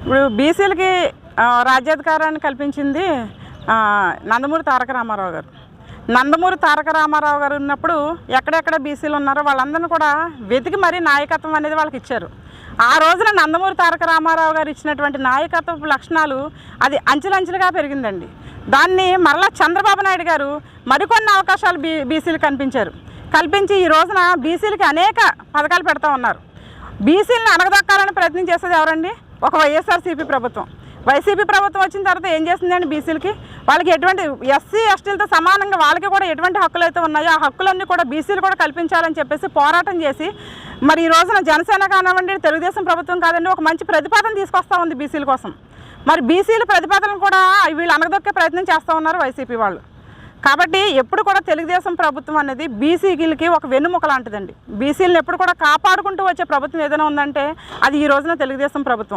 ఇప్పుడు బీసీలకి రాజ్యాధికారాన్ని కల్పించింది నందమూరి తారక రామారావు గారు. నందమూరి తారక రామారావు గారు ఉన్నప్పుడు ఎక్కడెక్కడ బీసీలు ఉన్నారో వాళ్ళందరినీ కూడా వెతికి మరీ నాయకత్వం అనేది వాళ్ళకి ఇచ్చారు. ఆ రోజున నందమూరి తారక రామారావు గారు ఇచ్చినటువంటి నాయకత్వ లక్షణాలు అది అంచెలంచెలుగా పెరిగిందండి. దాన్ని మరలా చంద్రబాబు నాయుడు గారు మరికొన్ని అవకాశాలు బీసీలు కల్పించి ఈ రోజున బీసీలకి అనేక పథకాలు పెడతా ఉన్నారు. బీసీలను అణగదొక్కాలని ప్రయత్నం చేసేది ఎవరండి? ఒక వైఎస్ఆర్సీపీ ప్రభుత్వం. వైసీపీ ప్రభుత్వం వచ్చిన తర్వాత ఏం చేస్తుందండి? బీసీలకి వాళ్ళకి ఎటువంటి ఎస్సీ ఎస్టీలతో సమానంగా వాళ్ళకి కూడా ఎటువంటి హక్కులు అయితే ఉన్నాయో ఆ హక్కులన్నీ కూడా బీసీలు కూడా కల్పించాలని చెప్పేసి పోరాటం చేసి మరి ఈ రోజున జనసేన కానివ్వండి, తెలుగుదేశం ప్రభుత్వం కాదండి, ఒక మంచి ప్రతిపాదన తీసుకొస్తూ ఉంది బీసీల కోసం. మరి బీసీల ప్రతిపాదనలు కూడా వీళ్ళు అనగదొక్కే ప్రయత్నం చేస్తూ ఉన్నారు వైసీపీ వాళ్ళు. కాబట్టి ఎప్పుడు కూడా తెలుగుదేశం ప్రభుత్వం అనేది బీసీలకి ఒక వెన్నుముక లాంటిదండి. బీసీలను ఎప్పుడు కూడా కాపాడుకుంటూ వచ్చే ప్రభుత్వం ఏదైనా ఉందంటే అది ఈ రోజున తెలుగుదేశం ప్రభుత్వం.